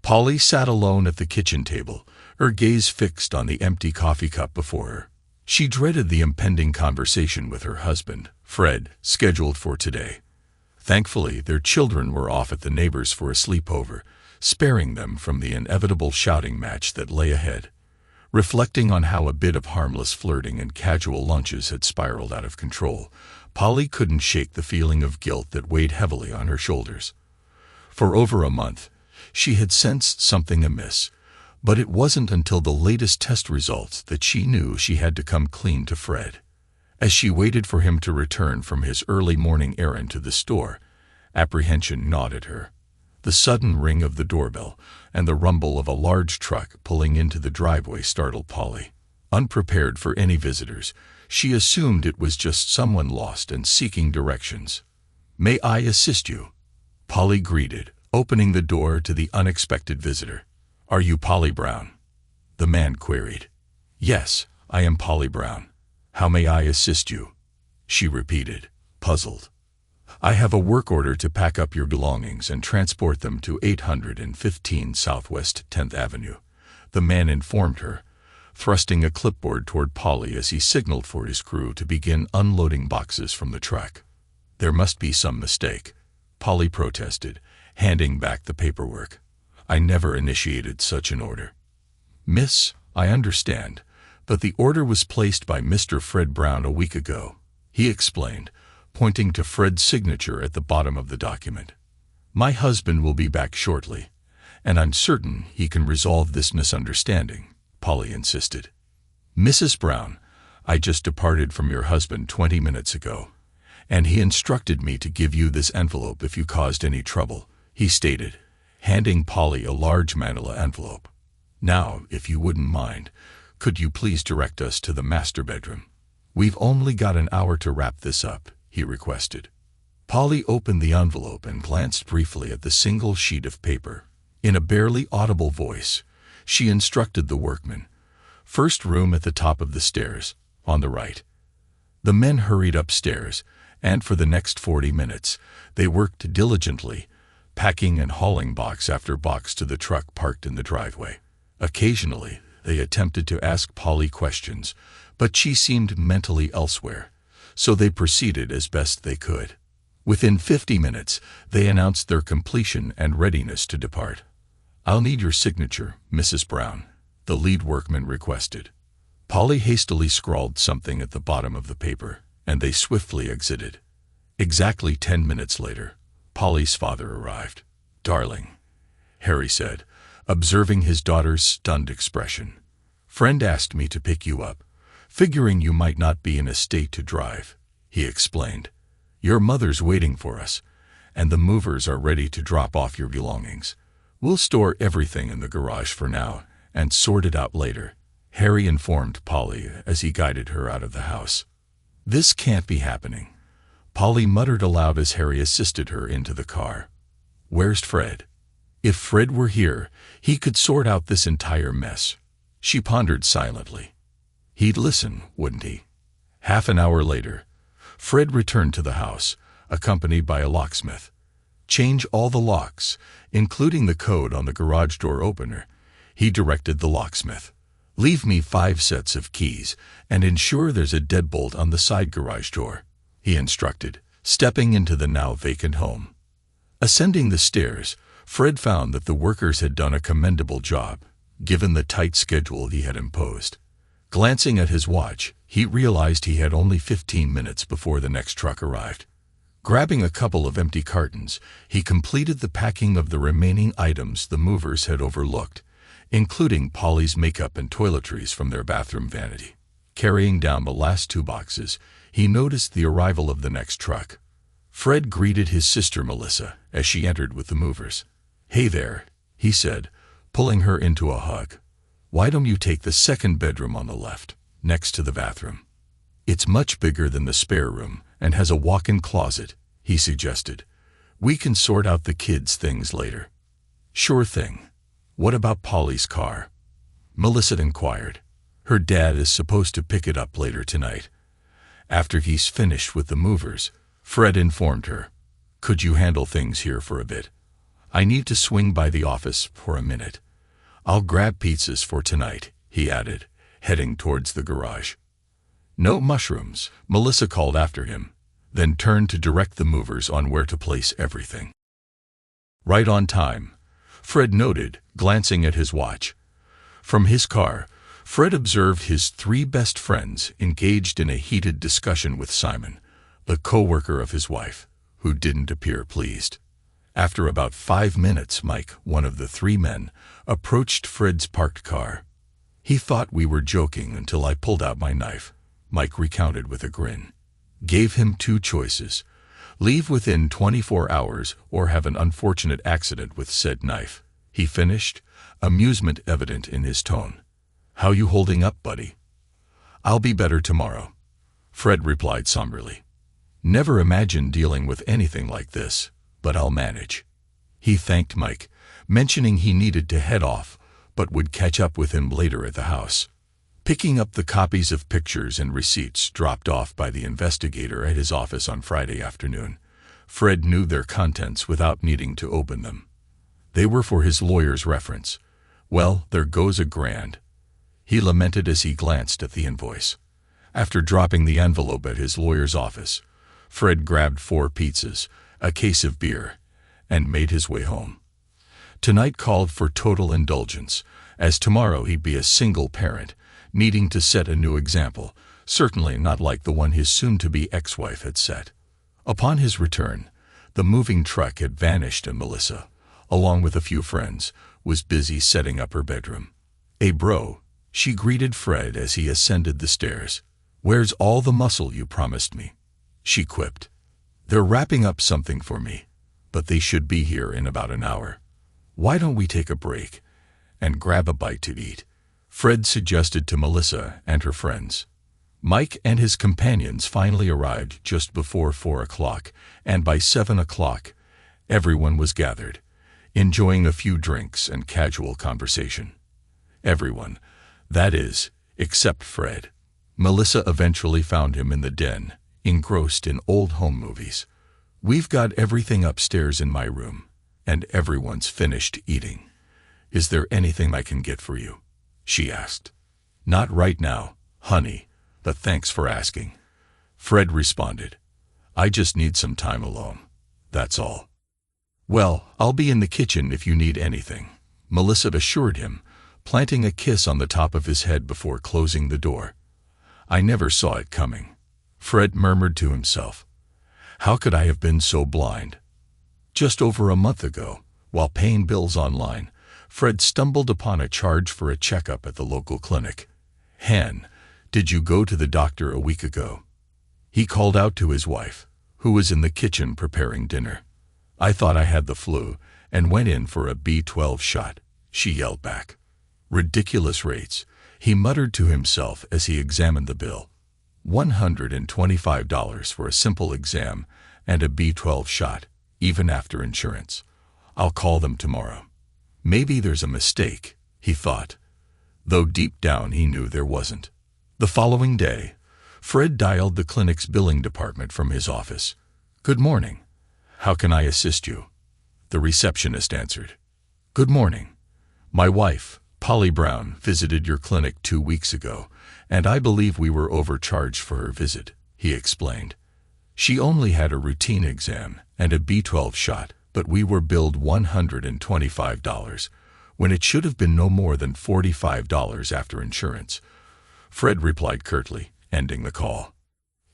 Polly sat alone at the kitchen table, her gaze fixed on the empty coffee cup before her. She dreaded the impending conversation with her husband, Fred, scheduled for today. Thankfully, their children were off at the neighbors for a sleepover, sparing them from the inevitable shouting match that lay ahead. Reflecting on how a bit of harmless flirting and casual lunches had spiraled out of control, Polly couldn't shake the feeling of guilt that weighed heavily on her shoulders. For over a month, she had sensed something amiss, but it wasn't until the latest test results that she knew she had to come clean to Fred. As she waited for him to return from his early morning errand to the store, apprehension gnawed at her. The sudden ring of the doorbell and the rumble of a large truck pulling into the driveway startled Polly. Unprepared for any visitors, she assumed it was just someone lost and seeking directions. "May I assist you?" Polly greeted, opening the door to the unexpected visitor. "Are you Polly Brown?" the man queried. "Yes, I am Polly Brown. How may I assist you?" she repeated, puzzled. "I have a work order to pack up your belongings and transport them to 815 Southwest 10th Avenue, the man informed her, thrusting a clipboard toward Polly as he signaled for his crew to begin unloading boxes from the truck. "There must be some mistake," Polly protested, handing back the paperwork. "I never initiated such an order." "Miss, I understand, but the order was placed by Mr. Fred Brown a week ago," he explained, pointing to Fred's signature at the bottom of the document. "My husband will be back shortly, and I'm certain he can resolve this misunderstanding," Polly insisted. "Mrs. Brown, I just departed from your husband 20 minutes ago, and he instructed me to give you this envelope if you caused any trouble," he stated, handing Polly a large manila envelope. "Now, if you wouldn't mind, could you please direct us to the master bedroom? We've only got an hour to wrap this up," he requested. Polly opened the envelope and glanced briefly at the single sheet of paper. In a barely audible voice, she instructed the workman, "First room at the top of the stairs, on the right." The men hurried upstairs, and for the next 40 minutes, they worked diligently, packing and hauling box after box to the truck parked in the driveway. Occasionally, they attempted to ask Polly questions, but she seemed mentally elsewhere, so they proceeded as best they could. Within 50 minutes, they announced their completion and readiness to depart. "I'll need your signature, Mrs. Brown," the lead workman requested. Polly hastily scrawled something at the bottom of the paper, and they swiftly exited. Exactly 10 minutes later, Polly's father arrived. "Darling," Harry said, observing his daughter's stunned expression. "Friend asked me to pick you up, figuring you might not be in a state to drive," he explained. "Your mother's waiting for us, and the movers are ready to drop off your belongings. We'll store everything in the garage for now and sort it out later," Harry informed Polly as he guided her out of the house. "This can't be happening," Polly muttered aloud as Harry assisted her into the car. "Where's Fred? If Fred were here, he could sort out this entire mess," she pondered silently. "He'd listen, wouldn't he?" Half an hour later, Fred returned to the house, accompanied by a locksmith. "Change all the locks, including the code on the garage door opener," he directed the locksmith. "Leave me 5 sets of keys, and ensure there's a deadbolt on the side garage door," he instructed, stepping into the now vacant home. Ascending the stairs, Fred found that the workers had done a commendable job, given the tight schedule he had imposed. Glancing at his watch, he realized he had only 15 minutes before the next truck arrived. Grabbing a couple of empty cartons, he completed the packing of the remaining items the movers had overlooked, including Polly's makeup and toiletries from their bathroom vanity. Carrying down the last 2 boxes, he noticed the arrival of the next truck. Fred greeted his sister Melissa as she entered with the movers. "Hey there," he said, pulling her into a hug. "Why don't you take the second bedroom on the left, next to the bathroom? It's much bigger than the spare room and has a walk-in closet," he suggested. "We can sort out the kids' things later." "Sure thing. What about Polly's car?" Melissa inquired. "Her dad is supposed to pick it up later tonight, after he's finished with the movers," Fred informed her. "Could you handle things here for a bit? I need to swing by the office for a minute. I'll grab pizzas for tonight, he added, heading towards the garage. No mushrooms, Melissa called after him, then turned to direct the movers on where to place everything. Right on time, Fred noted, glancing at his watch. From his car, Fred observed his 3 best friends engaged in a heated discussion with Simon, the co-worker of his wife, who didn't appear pleased. After about 5 minutes, Mike, one of the 3 men, approached Fred's parked car. He thought we were joking until I pulled out my knife, Mike recounted with a grin. Gave him 2 choices: leave within 24 hours or have an unfortunate accident with said knife, he finished, amusement evident in his tone. How you holding up, buddy? I'll be better tomorrow, Fred replied somberly. Never imagined dealing with anything like this, but I'll manage. He thanked Mike, mentioning he needed to head off, but would catch up with him later at the house. Picking up the copies of pictures and receipts dropped off by the investigator at his office on Friday afternoon, Fred knew their contents without needing to open them. They were for his lawyer's reference. Well, there goes $1,000. He lamented as he glanced at the invoice. After dropping the envelope at his lawyer's office, Fred grabbed 4 pizzas, a case of beer, and made his way home. Tonight called for total indulgence, as tomorrow he'd be a single parent, needing to set a new example, certainly not like the one his soon-to-be ex-wife had set. Upon his return, the moving truck had vanished and Melissa, along with a few friends, was busy setting up her bedroom. "Hey bro," she greeted Fred as he ascended the stairs. "Where's all the muscle you promised me?" she quipped. "They're wrapping up something for me, but they should be here in about an hour. Why don't we take a break and grab a bite to eat?" Fred suggested to Melissa and her friends. Mike and his companions finally arrived just before 4 o'clock, and by 7 o'clock, everyone was gathered, enjoying a few drinks and casual conversation. Everyone, that is, except Fred. Melissa eventually found him in the den, engrossed in old home movies. "We've got everything upstairs in my room, and everyone's finished eating. Is there anything I can get for you?" she asked. "Not right now, honey, but thanks for asking," Fred responded. "I just need some time alone, that's all." "Well, I'll be in the kitchen if you need anything," Melissa assured him, planting a kiss on the top of his head before closing the door. "I never saw it coming," Fred murmured to himself. "How could I have been so blind?" Just over a month ago, while paying bills online, Fred stumbled upon a charge for a checkup at the local clinic. "Han, did you go to the doctor a week ago?" He called out to his wife, who was in the kitchen preparing dinner. "I thought I had the flu and went in for a B12 shot," she yelled back. "Ridiculous rates," he muttered to himself as he examined the bill. $125 for a simple exam and a B12 shot, even after insurance. "I'll call them tomorrow. Maybe there's a mistake," he thought, though deep down he knew there wasn't. The following day, Fred dialed the clinic's billing department from his office. "Good morning. How can I assist you?" The receptionist answered. "Good morning. My wife, Polly Brown, visited your clinic 2 weeks ago, and I believe we were overcharged for her visit," he explained. "She only had a routine exam and a B12 shot, but we were billed $125, when it should have been no more than $45 after insurance," Fred replied curtly, ending the call.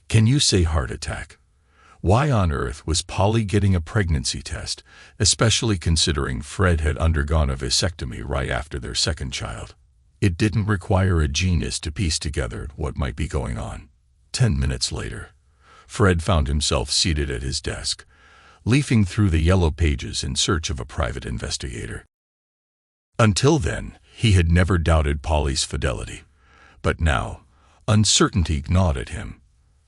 "Can you say heart attack? Why on earth was Polly getting a pregnancy test, especially considering Fred had undergone a vasectomy right after their second child? It didn't require a genius to piece together what might be going on." 10 minutes later, Fred found himself seated at his desk, leafing through the yellow pages in search of a private investigator. Until then, he had never doubted Polly's fidelity, but now, uncertainty gnawed at him.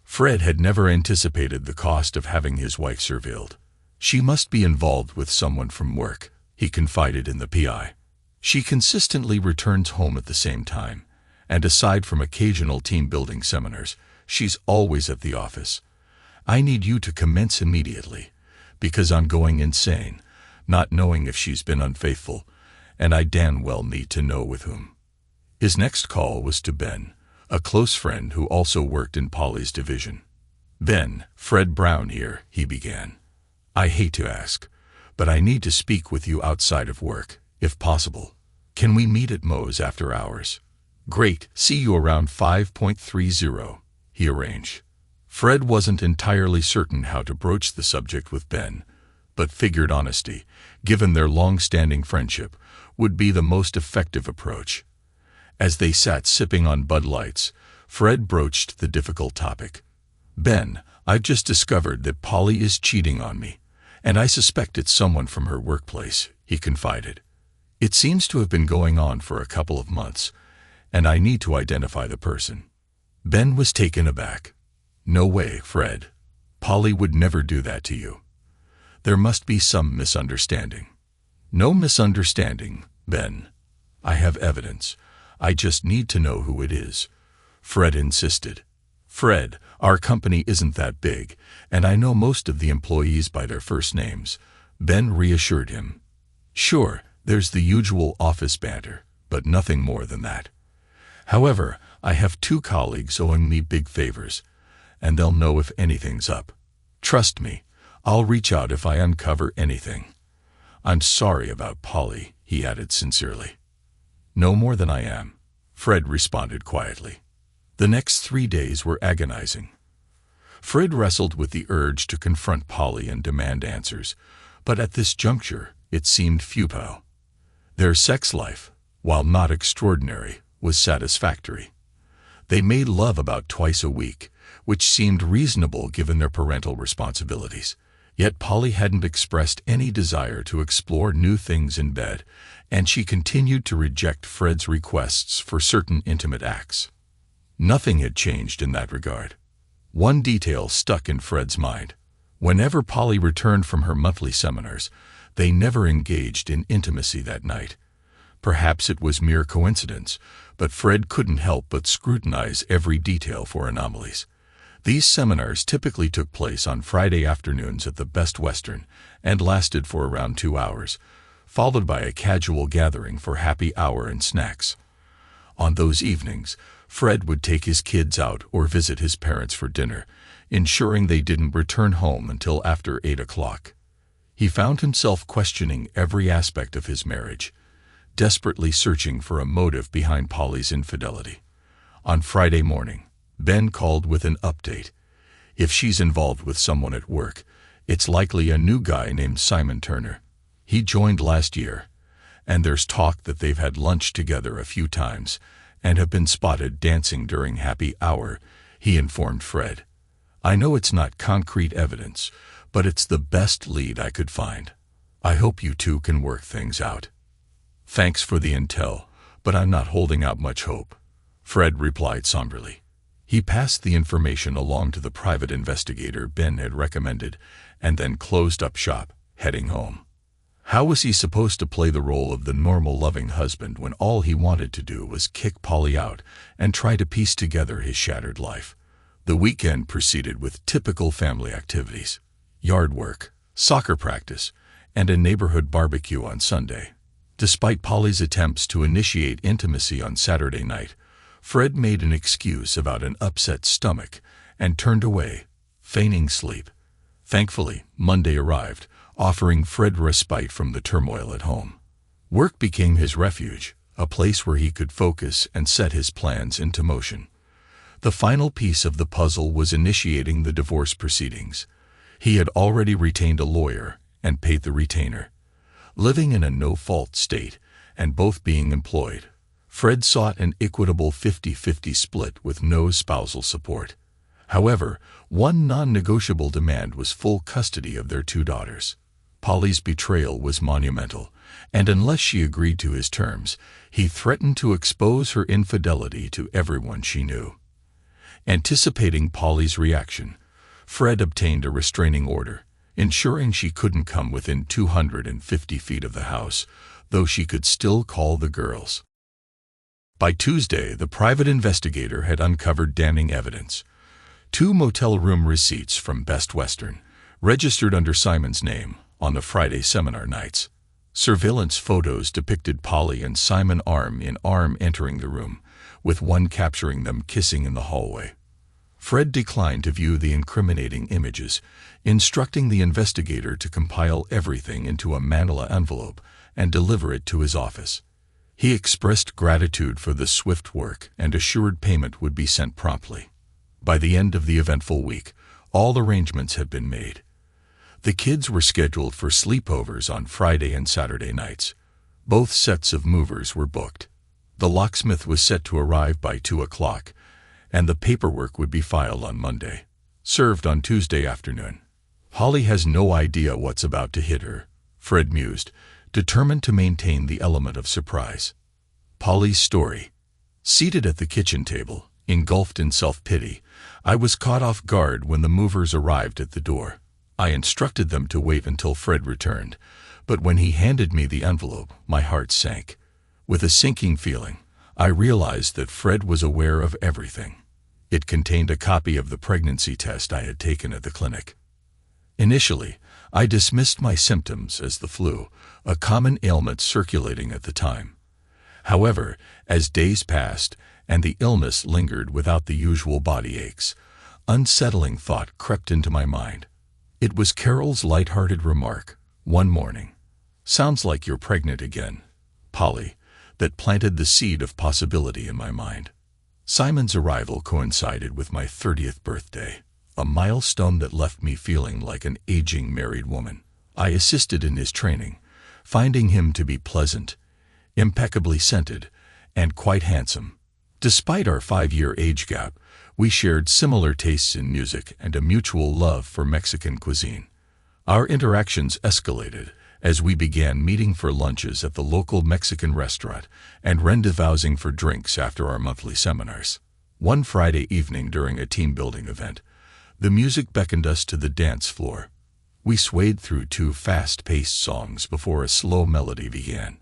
Fred had never anticipated the cost of having his wife surveilled. "She must be involved with someone from work," he confided in the PI. "She consistently returns home at the same time, and aside from occasional team-building seminars, she's always at the office. I need you to commence immediately, because I'm going insane. not knowing if she's been unfaithful, and I damn well need to know with whom. His next call was to Ben, a close friend who also worked in Polly's division. "Ben, Fred Brown here," he began. "I hate to ask, but I need to speak with you outside of work, if possible. Can we meet at Moe's after hours?" "Great, see you around 5:30, he arranged. Fred wasn't entirely certain how to broach the subject with Ben, but figured honesty, given their long-standing friendship, would be the most effective approach. As they sat sipping on Bud Lights, Fred broached the difficult topic. "Ben, I've just discovered that Polly is cheating on me, and I suspect it's someone from her workplace," he confided. "It seems to have been going on for a couple of months, and I need to identify the person." Ben was taken aback. "No way, Fred. Polly would never do that to you. There must be some misunderstanding." "No misunderstanding, Ben. I have evidence. I just need to know who it is," Fred insisted. "Fred, our company isn't that big, and I know most of the employees by their first names," Ben reassured him. "Sure, there's the usual office banter, but nothing more than that. However, I have 2 colleagues owing me big favors, and they'll know if anything's up. Trust me, I'll reach out if I uncover anything. I'm sorry about Polly," he added sincerely. "No more than I am," Fred responded quietly. The next 3 days were agonizing. Fred wrestled with the urge to confront Polly and demand answers, but at this juncture, it seemed futile. Their sex life, while not extraordinary, was satisfactory. They made love about twice a week, which seemed reasonable given their parental responsibilities. Yet Polly hadn't expressed any desire to explore new things in bed, and she continued to reject Fred's requests for certain intimate acts. Nothing had changed in that regard. One detail stuck in Fred's mind. Whenever Polly returned from her monthly seminars, they never engaged in intimacy that night. Perhaps it was mere coincidence, but Fred couldn't help but scrutinize every detail for anomalies. These seminars typically took place on Friday afternoons at the Best Western and lasted for around 2 hours, followed by a casual gathering for happy hour and snacks. On those evenings, Fred would take his kids out or visit his parents for dinner, ensuring they didn't return home until after 8 o'clock. He found himself questioning every aspect of his marriage, desperately searching for a motive behind Polly's infidelity. On Friday morning, Ben called with an update. "If she's involved with someone at work, it's likely a new guy named Simon Turner. He joined last year, and there's talk that they've had lunch together a few times and have been spotted dancing during happy hour," he informed Fred. "I know it's not concrete evidence, but it's the best lead I could find. I hope you two can work things out." "Thanks for the intel, but I'm not holding out much hope," Fred replied somberly. He passed the information along to the private investigator Ben had recommended and then closed up shop, heading home. How was he supposed to play the role of the normal loving husband when all he wanted to do was kick Polly out and try to piece together his shattered life? The weekend proceeded with typical family activities: yard work, soccer practice, and a neighborhood barbecue on Sunday. Despite Polly's attempts to initiate intimacy on Saturday night, Fred made an excuse about an upset stomach and turned away, feigning sleep. Thankfully, Monday arrived, offering Fred respite from the turmoil at home. Work became his refuge, a place where he could focus and set his plans into motion. The final piece of the puzzle was initiating the divorce proceedings. He had already retained a lawyer and paid the retainer. Living in a no-fault state and both being employed, Fred sought an equitable 50-50 split with no spousal support. However, one non-negotiable demand was full custody of their 2 daughters. Polly's betrayal was monumental, and unless she agreed to his terms, he threatened to expose her infidelity to everyone she knew. Anticipating Polly's reaction, Fred obtained a restraining order, ensuring she couldn't come within 250 feet of the house, though she could still call the girls. By Tuesday, the private investigator had uncovered damning evidence. 2 motel room receipts from Best Western, registered under Simon's name, on the Friday seminar nights. Surveillance photos depicted Polly and Simon arm in arm entering the room, with one capturing them kissing in the hallway. Fred declined to view the incriminating images, instructing the investigator to compile everything into a manila envelope and deliver it to his office. He expressed gratitude for the swift work and assured payment would be sent promptly. By the end of the eventful week, all arrangements had been made. The kids were scheduled for sleepovers on Friday and Saturday nights. Both sets of movers were booked. The locksmith was set to arrive by 2 o'clock, and the paperwork would be filed on Monday, served on Tuesday afternoon. Holly has no idea what's about to hit her, Fred mused, determined to maintain the element of surprise. Polly's story. Seated at the kitchen table, engulfed in self-pity, I was caught off guard when the movers arrived at the door. I instructed them to wait until Fred returned, but when he handed me the envelope, my heart sank. With a sinking feeling, I realized that Fred was aware of everything. It contained a copy of the pregnancy test I had taken at the clinic. Initially, I dismissed my symptoms as the flu, a common ailment circulating at the time. However, as days passed and the illness lingered without the usual body aches, unsettling thought crept into my mind. It was Carol's light-hearted remark, one morning, "Sounds like you're pregnant again, Polly," that planted the seed of possibility in my mind. Simon's arrival coincided with my 30th birthday, a milestone that left me feeling like an aging married woman. I assisted in his training, finding him to be pleasant, impeccably scented, and quite handsome. Despite our 5-year age gap, we shared similar tastes in music and a mutual love for Mexican cuisine. Our interactions escalated as we began meeting for lunches at the local Mexican restaurant and rendezvousing for drinks after our monthly seminars. One Friday evening during a team-building event, the music beckoned us to the dance floor. We swayed through 2 fast-paced songs before a slow melody began.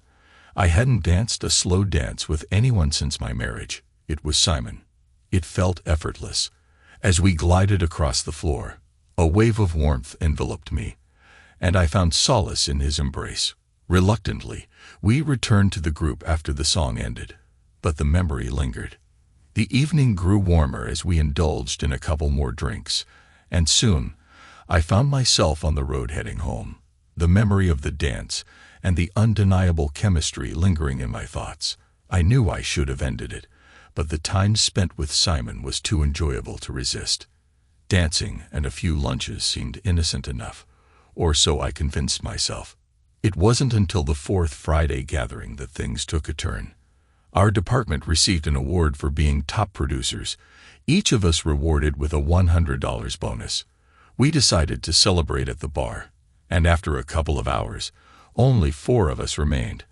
I hadn't danced a slow dance with anyone since my marriage. It was Simon. It felt effortless. As we glided across the floor, a wave of warmth enveloped me, and I found solace in his embrace. Reluctantly, we returned to the group after the song ended, but the memory lingered. The evening grew warmer as we indulged in a couple more drinks, and soon I found myself on the road heading home, the memory of the dance and the undeniable chemistry lingering in my thoughts. I knew I should have ended it, but the time spent with Simon was too enjoyable to resist. Dancing and a few lunches seemed innocent enough, or so I convinced myself. It wasn't until the 4th Friday gathering that things took a turn. Our department received an award for being top producers, each of us rewarded with a $100 bonus. We decided to celebrate at the bar, and after a couple of hours, only 4 of us remained.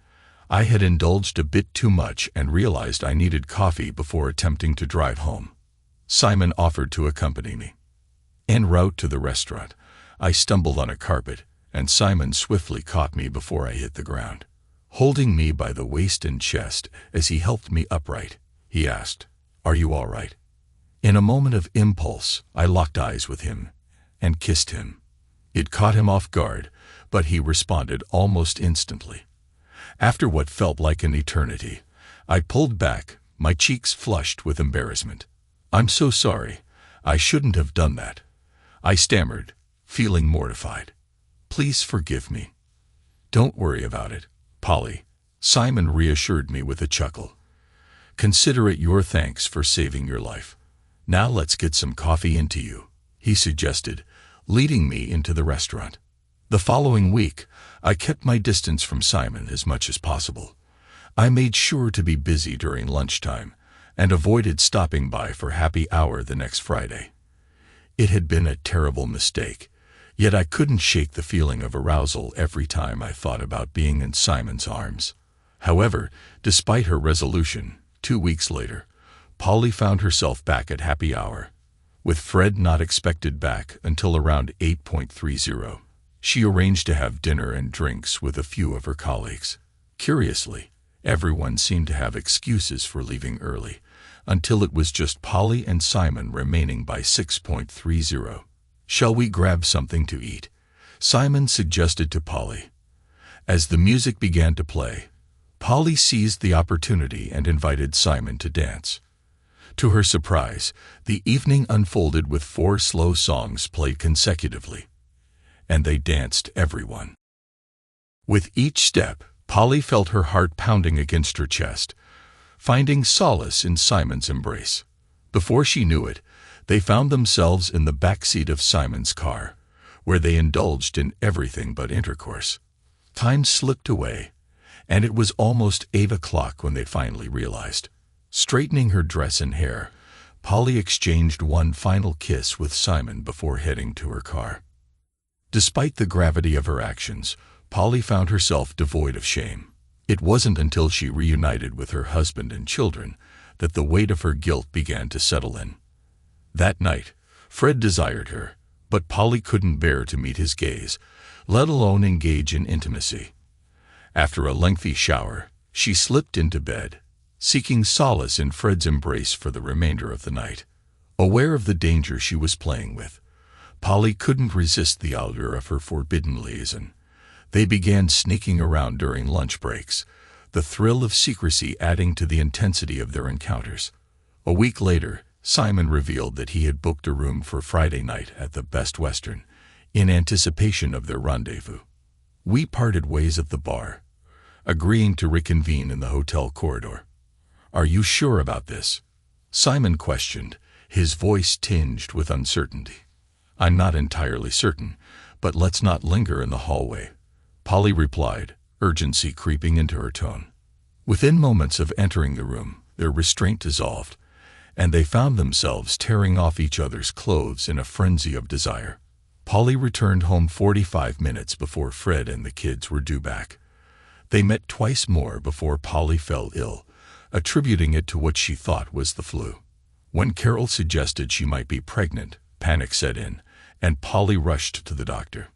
I had indulged a bit too much and realized I needed coffee before attempting to drive home. Simon offered to accompany me. En route to the restaurant, I stumbled on a carpet, and Simon swiftly caught me before I hit the ground. Holding me by the waist and chest as he helped me upright, he asked, "Are you all right?" In a moment of impulse, I locked eyes with him and kissed him. It caught him off guard, but he responded almost instantly. After what felt like an eternity, I pulled back, my cheeks flushed with embarrassment. "I'm so sorry. I shouldn't have done that," I stammered, feeling mortified. "Please forgive me." "Don't worry about it, Polly," Simon reassured me with a chuckle. "Consider it your thanks for saving your life. Now let's get some coffee into you," he suggested, leading me into the restaurant. The following week, I kept my distance from Simon as much as possible. I made sure to be busy during lunchtime and avoided stopping by for happy hour the next Friday. It had been a terrible mistake, yet I couldn't shake the feeling of arousal every time I thought about being in Simon's arms. However, despite her resolution, 2 weeks later, Polly found herself back at happy hour, with Fred not expected back until around 8:30. She arranged to have dinner and drinks with a few of her colleagues. Curiously, everyone seemed to have excuses for leaving early, until it was just Polly and Simon remaining by 6:30. "Shall we grab something to eat?" Simon suggested to Polly. As the music began to play, Polly seized the opportunity and invited Simon to dance. To her surprise, the evening unfolded with 4 slow songs played consecutively, and they danced everyone. With each step, Polly felt her heart pounding against her chest, finding solace in Simon's embrace. Before she knew it, they found themselves in the back seat of Simon's car, where they indulged in everything but intercourse. Time slipped away, and it was almost 8 o'clock when they finally realized. Straightening her dress and hair, Polly exchanged one final kiss with Simon before heading to her car. Despite the gravity of her actions, Polly found herself devoid of shame. It wasn't until she reunited with her husband and children that the weight of her guilt began to settle in. That night, Fred desired her, but Polly couldn't bear to meet his gaze, let alone engage in intimacy. After a lengthy shower, she slipped into bed, seeking solace in Fred's embrace for the remainder of the night. Aware of the danger she was playing with, Polly couldn't resist the allure of her forbidden liaison. They began sneaking around during lunch breaks, the thrill of secrecy adding to the intensity of their encounters. A week later, Simon revealed that he had booked a room for Friday night at the Best Western, in anticipation of their rendezvous. We parted ways at the bar, agreeing to reconvene in the hotel corridor. "Are you sure about this?" Simon questioned, his voice tinged with uncertainty. "I'm not entirely certain, but let's not linger in the hallway," Polly replied, urgency creeping into her tone. Within moments of entering the room, their restraint dissolved, and they found themselves tearing off each other's clothes in a frenzy of desire. Polly returned home 45 minutes before Fred and the kids were due back. They met twice more before Polly fell ill, attributing it to what she thought was the flu. When Carol suggested she might be pregnant, panic set in, and Polly rushed to the doctor.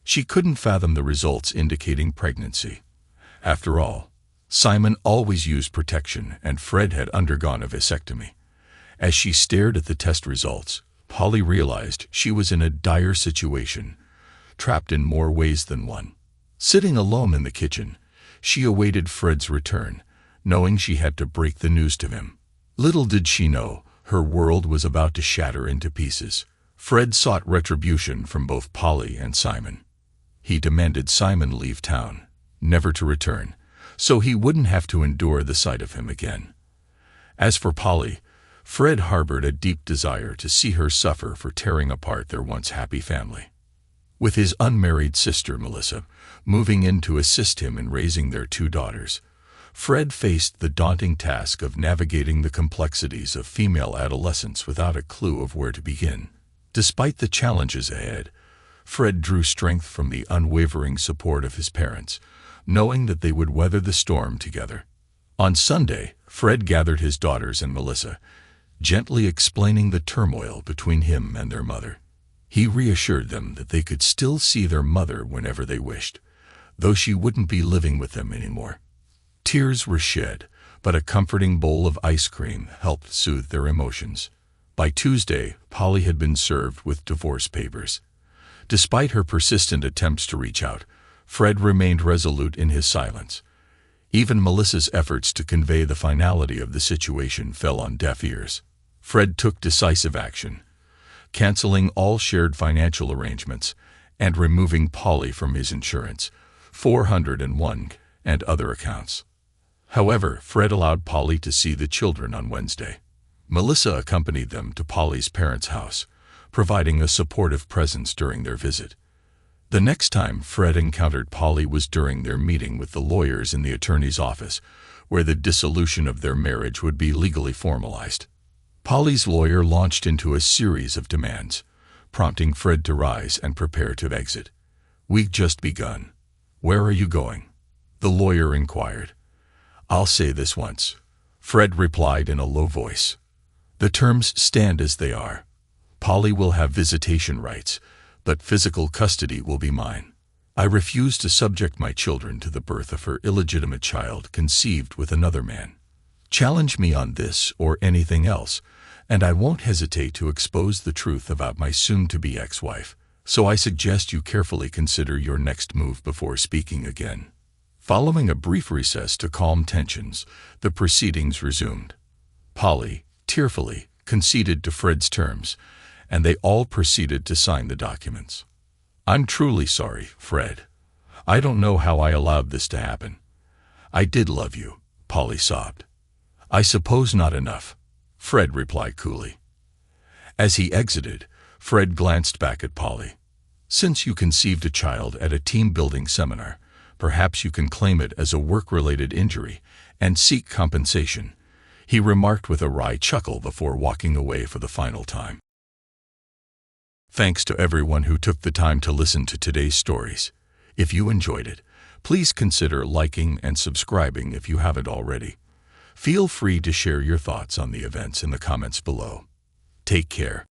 She couldn't fathom the results indicating pregnancy. After all, Simon always used protection, and Fred had undergone a vasectomy. As she stared at the test results, Polly realized she was in a dire situation, trapped in more ways than one. Sitting alone in the kitchen, she awaited Fred's return, knowing she had to break the news to him. Little did she know, her world was about to shatter into pieces. Fred sought retribution from both Polly and Simon. He demanded Simon leave town, never to return, so he wouldn't have to endure the sight of him again. As for Polly, Fred harbored a deep desire to see her suffer for tearing apart their once happy family. With his unmarried sister, Melissa, moving in to assist him in raising their 2 daughters, Fred faced the daunting task of navigating the complexities of female adolescence without a clue of where to begin. Despite the challenges ahead, Fred drew strength from the unwavering support of his parents, knowing that they would weather the storm together. On Sunday, Fred gathered his daughters and Melissa, gently explaining the turmoil between him and their mother. He reassured them that they could still see their mother whenever they wished, though she wouldn't be living with them anymore. Tears were shed, but a comforting bowl of ice cream helped soothe their emotions. By Tuesday, Polly had been served with divorce papers. Despite her persistent attempts to reach out, Fred remained resolute in his silence. Even Melissa's efforts to convey the finality of the situation fell on deaf ears. Fred took decisive action, canceling all shared financial arrangements and removing Polly from his insurance, 401, and other accounts. However, Fred allowed Polly to see the children on Wednesday. Melissa accompanied them to Polly's parents' house, providing a supportive presence during their visit. The next time Fred encountered Polly was during their meeting with the lawyers in the attorney's office, where the dissolution of their marriage would be legally formalized. Polly's lawyer launched into a series of demands, prompting Fred to rise and prepare to exit. "We've just begun. Where are you going?" the lawyer inquired. "I'll say this once," Fred replied in a low voice. "The terms stand as they are. Polly will have visitation rights, but physical custody will be mine. I refuse to subject my children to the birth of her illegitimate child conceived with another man. Challenge me on this or anything else, and I won't hesitate to expose the truth about my soon-to-be ex-wife. so I suggest you carefully consider your next move before speaking again. Following a brief recess to calm tensions, the proceedings resumed. Polly, tearfully, conceded to Fred's terms, and they all proceeded to sign the documents. "I'm truly sorry, Fred. I don't know how I allowed this to happen. I did love you," Polly sobbed. "I suppose not enough," Fred replied coolly. As he exited, Fred glanced back at Polly. "Since you conceived a child at a team-building seminar, perhaps you can claim it as a work-related injury and seek compensation," he remarked with a wry chuckle before walking away for the final time. Thanks to everyone who took the time to listen to today's stories. If you enjoyed it, please consider liking and subscribing if you haven't already. Feel free to share your thoughts on the events in the comments below. Take care.